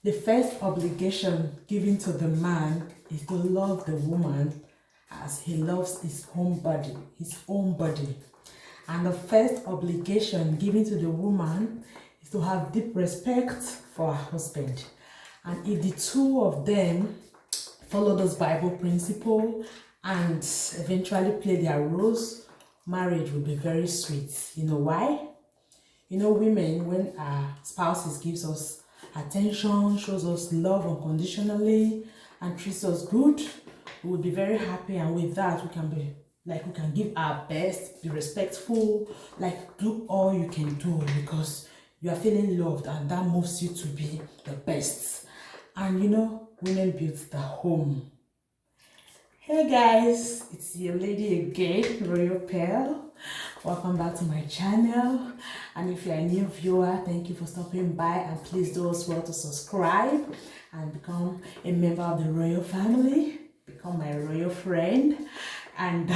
The first obligation given to the man is to love the woman as he loves his own body, And the first obligation given to the woman is to have deep respect for her husband. And if the two of them follow those Bible principles and eventually play their roles, marriage will be very sweet. You know why? You know, women, when our spouses gives us attention, shows us love unconditionally, and treats us good, we will be very happy. And with that, we can give our best, be respectful, like do all you can do because you are feeling loved, and that moves you to be the best. And you know, women build the home. Hey guys, it's your lady again, Royal Pearl. Welcome back to my channel. And if you're a new viewer, thank you for stopping by, and please do as well to subscribe and become a member of the royal family, become my royal friend. And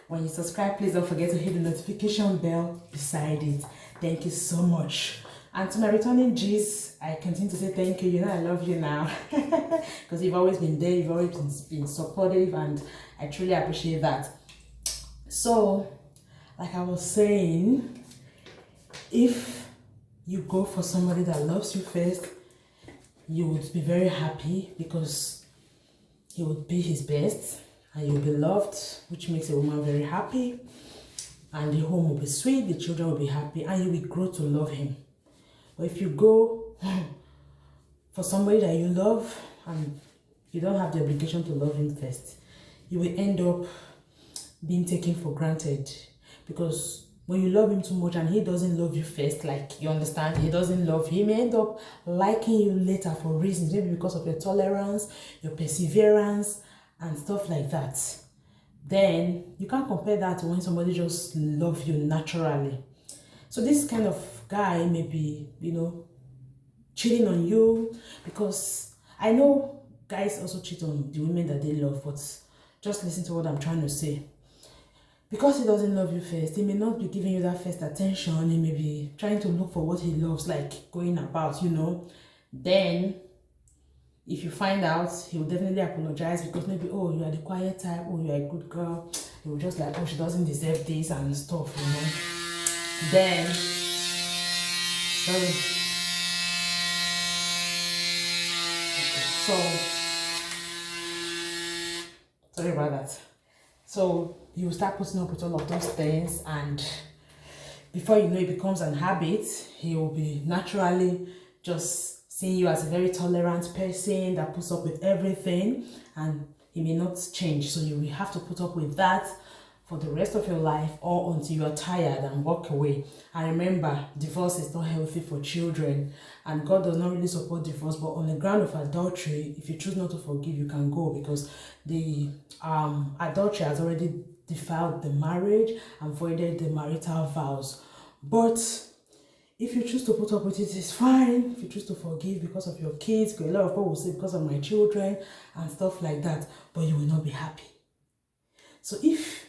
when you subscribe, please don't forget to hit the notification bell beside it. Thank you so much. And to my returning G's, I continue to say thank you. You know I love you now because you've always been there, you've always been supportive, and I truly appreciate that. So, like I was saying, if you go for somebody that loves you first, you would be very happy because he would be his best and you'll be loved, which makes a woman very happy, and the home will be sweet, the children will be happy, and you will grow to love him. But if you go for somebody that you love and you don't have the obligation to love him first, you will end up being taken for granted, because when you love him too much and he doesn't love you first, like, you understand, he doesn't love you, he may end up liking you later for reasons, maybe because of your tolerance, your perseverance, and stuff like that. Then you can't compare that to when somebody just loves you naturally. So this kind of guy may be, you know, cheating on you, because I know guys also cheat on the women that they love, but just listen to what I'm trying to say. Because he doesn't love you first, he may not be giving you that first attention, he may be trying to look for what he loves, like going about, you know. Then, if you find out, he will definitely apologize, because maybe, oh, you are the quiet type, oh, you are a good girl. He will just like, oh, she doesn't deserve this and stuff, you know. Then, sorry about that. So you will start putting up with all of those things, and before you know, it becomes an habit. He will be naturally just seeing you as a very tolerant person that puts up with everything, and he may not change. So you will have to put up with that for the rest of your life, or until you are tired and walk away. And remember, divorce is not healthy for children, and God does not really support divorce. But on the ground of adultery, if you choose not to forgive, you can go, because the adultery has already defiled the marriage and voided the marital vows. But if you choose to put up with it, it's fine. If you choose to forgive because of your kids, because a lot of people will say because of my children and stuff like that, but you will not be happy. So if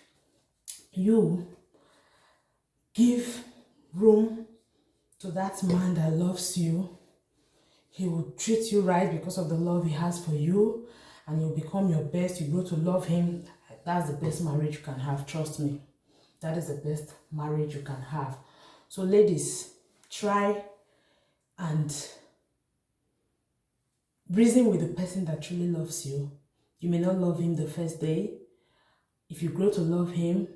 you give room to that man that loves you, he will treat you right because of the love he has for you, and you'll become your best. You grow to love him. That's the best marriage you can have. Trust me, that is the best marriage you can have. So ladies, try and reason with the person that truly loves you. You may not love him the first day. If you grow to love him,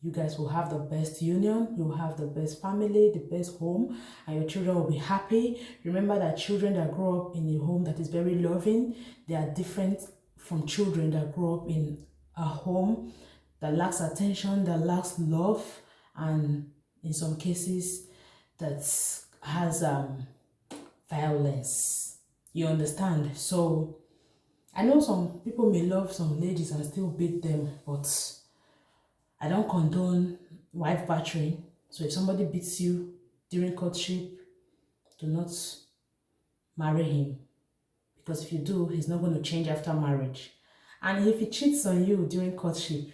you guys will have the best union, you will have the best family, the best home, and your children will be happy. Remember that children that grow up in a home that is very loving, they are different from children that grow up in a home that lacks attention, that lacks love, and in some cases that has violence. You understand? So I know some people may love some ladies and still beat them, but I don't condone wife battering. So if somebody beats you during courtship, do not marry him. Because if you do, he's not going to change after marriage. And if he cheats on you during courtship,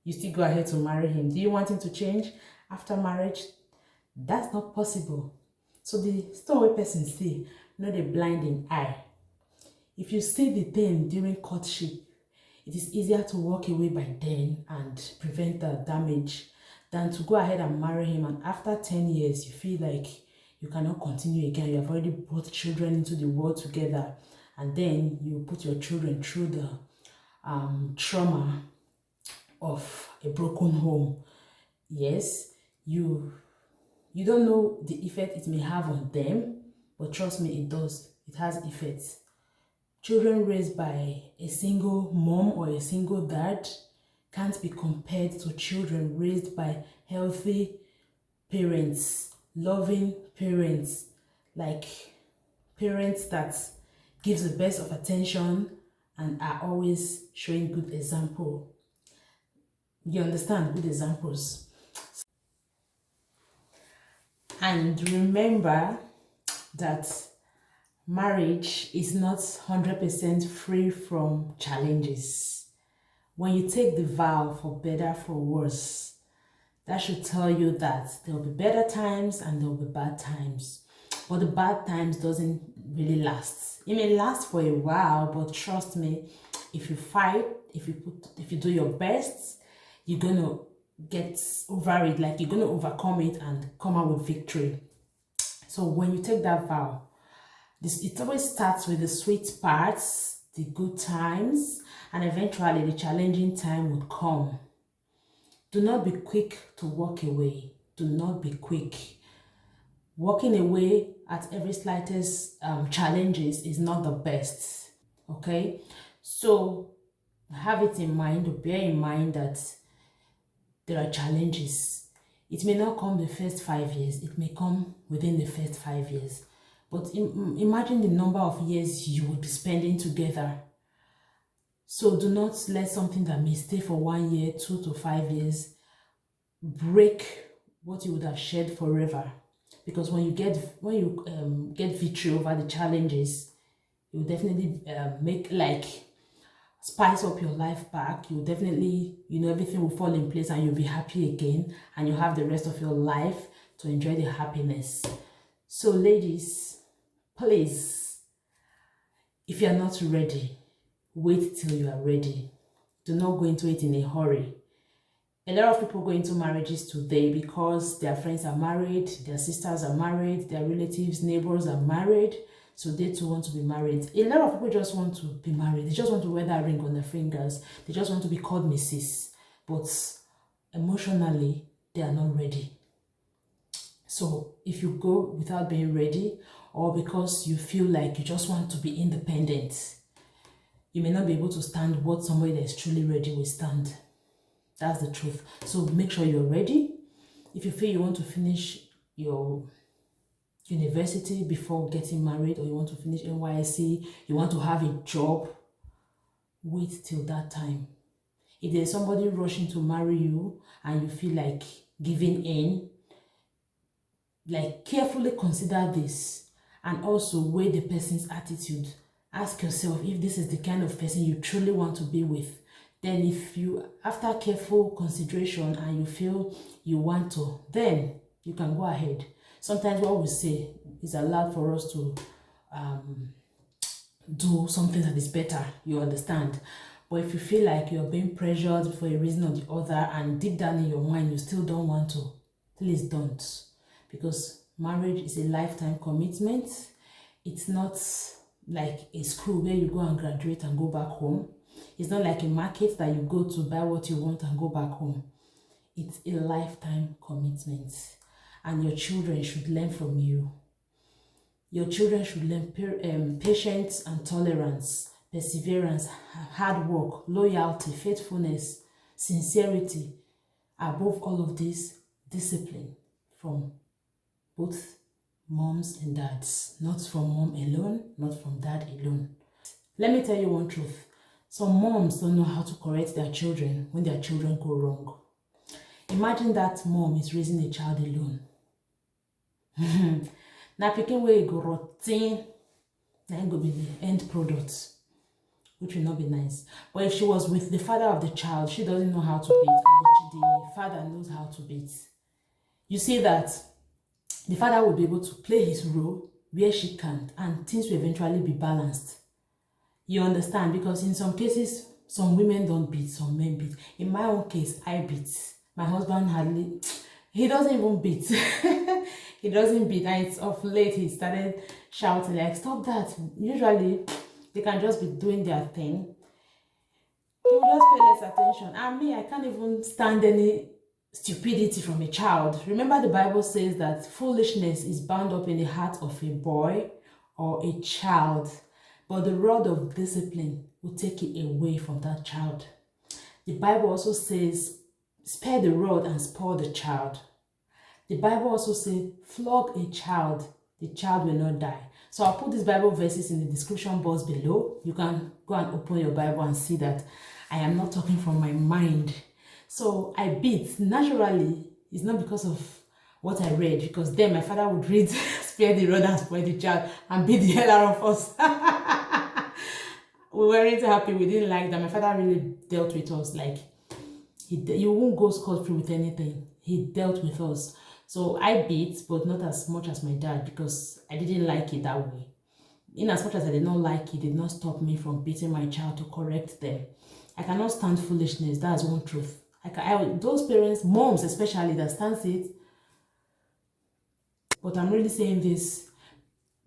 you still go ahead to marry him. Do you want him to change after marriage? That's not possible. So the stowaway person say, not a blinding eye. If you see the thing during courtship, it is easier to walk away by then and prevent the damage than to go ahead and marry him, and after 10 years you feel like you cannot continue again. You have already brought children into the world together, and then you put your children through the trauma of a broken home. Yes, you don't know the effect it may have on them, but trust me, it does. It has effects. Children raised by a single mom or a single dad can't be compared to children raised by healthy parents, loving parents, like parents that gives the best of attention and are always showing good example. You understand? Good examples. And remember that marriage is not 100% free from challenges. When you take the vow for better, for worse, that should tell you that there will be better times and there will be bad times. But the bad times doesn't really last. It may last for a while, but trust me, if you fight, if you do your best, you're gonna get over it. Like, you're gonna overcome it and come out with victory. So when you take that vow, it always starts with the sweet parts, the good times, and eventually the challenging time would come. Do not be quick to walk away. Do not be quick. Walking away at every slightest challenges is not the best. Okay? So have it in mind, or bear in mind that there are challenges. It may not come the first 5 years. It may come within the first 5 years. But imagine the number of years you would be spending together. So do not let something that may stay for 1 year, 2 to 5 years, break what you would have shared forever. Because when you get victory over the challenges, you will definitely spice up your life back. You definitely, everything will fall in place and you'll be happy again, and you'll have the rest of your life to enjoy the happiness. So ladies, please, if you are not ready, wait till you are ready. Do not go into it in a hurry. A lot of people go into marriages today because their friends are married, their sisters are married, their relatives, neighbors are married, so they too want to be married. A lot of people just want to be married. They just want to wear that ring on their fingers. They just want to be called Mrs. But emotionally, they are not ready. So if you go without being ready, or because you feel like you just want to be independent, you may not be able to stand what somebody that is truly ready will stand. That's the truth. So make sure you're ready. If you feel you want to finish your university before getting married, or you want to finish NYSC, you want to have a job, wait till that time. If there's somebody rushing to marry you and you feel like giving in, like, carefully consider this and also weigh the person's attitude. Ask yourself if this is the kind of person you truly want to be with. Then if you, after careful consideration, and you feel you want to, then you can go ahead. Sometimes what we say is allowed for us to do something that is better, you understand. But if you feel like you're being pressured for a reason or the other, and deep down in your mind you still don't want to, please don't. Because marriage is a lifetime commitment. It's not like a school where you go and graduate and go back home. It's not like a market that you go to buy what you want and go back home. It's a lifetime commitment. And your children should learn from you. Your children should learn patience and tolerance, perseverance, hard work, loyalty, faithfulness, sincerity. Above all of this, discipline from both moms and dads. Not from mom alone, not from dad alone. Let me tell you one truth. Some moms don't know how to correct their children when their children go wrong. Imagine that mom is raising a child alone. Now picking where you go rotten, then go be the end product, which will not be nice. But if she was with the father of the child, she doesn't know how to beat, and the father knows how to beat. You see that the father will be able to play his role where she can't, and things will eventually be balanced. You understand? Because in some cases, some women don't beat, some men beat. In my own case, I beat. My husband hardly, he doesn't even beat. He doesn't beat, and it's of late he started shouting like, stop that. Usually, they can just be doing their thing. He will just pay less attention. And me, I can't even stand any stupidity from a child. Remember, the Bible says that foolishness is bound up in the heart of a boy or a child, but the rod of discipline will take it away from that child. The Bible also says, spare the rod and spoil the child. The Bible also says, flog a child, the child will not die. So I'll put these Bible verses in the description box below. You can go and open your Bible and see that I am not talking from my mind. So I beat. Naturally, it's not because of what I read, because then my father would read, spare the rod and spoil the child, and beat the hell out of us. We weren't happy. We didn't like that. My father really dealt with us. Like, you won't go scot-free with anything. He dealt with us. So I beat, but not as much as my dad, because I didn't like it that way. In as much as I did not like it, did not stop me from beating my child to correct them. I cannot stand foolishness. That's one truth. Those parents, moms especially, that stands it. But I'm really saying this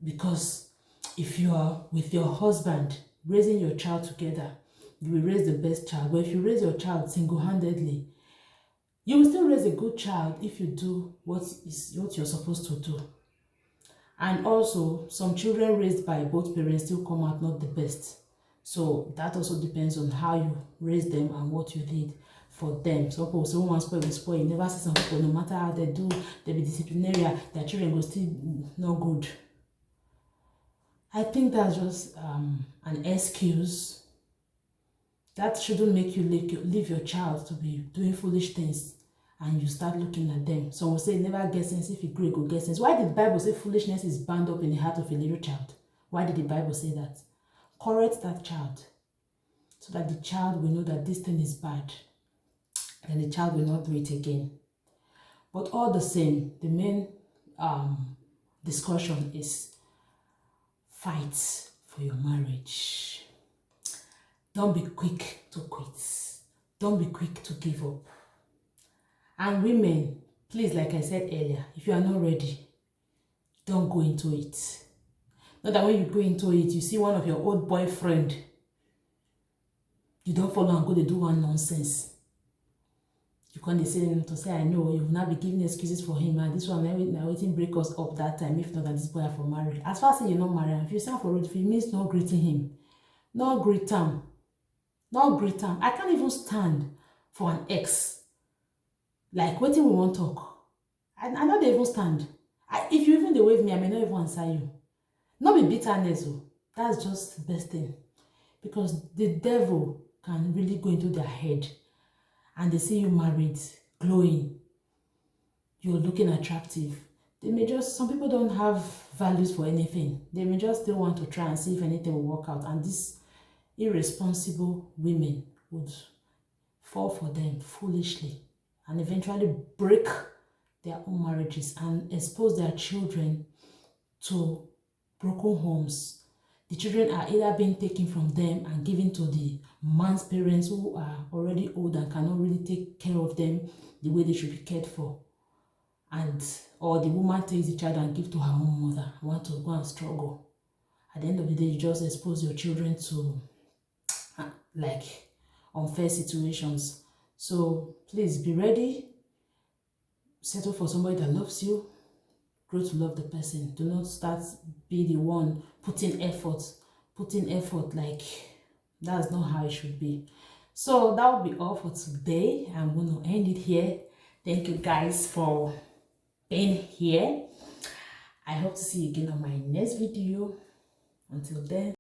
because if you are with your husband, raising your child together, you will raise the best child. But if you raise your child single-handedly, you will still raise a good child if you do what you're supposed to do. And also, some children raised by both parents still come out not the best. So that also depends on how you raise them and what you did for them. Some people say, one spoil will spoil. You never see some people, no matter how they do, they be disciplinary, their children will still not good. I think that's just an excuse. That shouldn't make you leave your child to be doing foolish things and you start looking at them. Some will say, never get sense, if you grow, go get sense. Why did the Bible say foolishness is bound up in the heart of a little child? Why did the Bible say that? Correct that child so that the child will know that this thing is bad and the child will not do it again. But all the same, the main discussion is fight for your marriage. Don't be quick to quit. Don't be quick to give up. And women, please, like I said earlier, if you are not ready, don't go into it. Not that when you go into it, you see one of your old boyfriend, you don't follow and go to do one nonsense. You can't say to say, I know, you will not be giving excuses for him. And this one, now waiting break us up that time, if not that this boy are for married. As far as you're not married, if you stand for road, it means not greeting him. Not greet him. Not greet him. I can't even stand for an ex. Like, waiting we won't talk. I know they even stand. If you even wave me, I may not even answer you. Not be bitterness. That's just the best thing. Because the devil can really go into their head and they see you married, glowing. You're looking attractive. They may just, some people don't have values for anything. They may just still want to try and see if anything will work out. And these irresponsible women would fall for them foolishly and eventually break their own marriages and expose their children to broken homes. The children are either being taken from them and given to the man's parents who are already old and cannot really take care of them the way they should be cared for. Or the woman takes the child and gives to her own mother and want to go and struggle. At the end of the day, you just expose your children to like unfair situations. So please be ready. Settle for somebody that loves you. Grow to love the person. Do not start be the one putting effort. Like that's not how it should be. So that will be all for today. I'm going to end it here. Thank you guys for being here. I hope to see you again on my next video. Until then.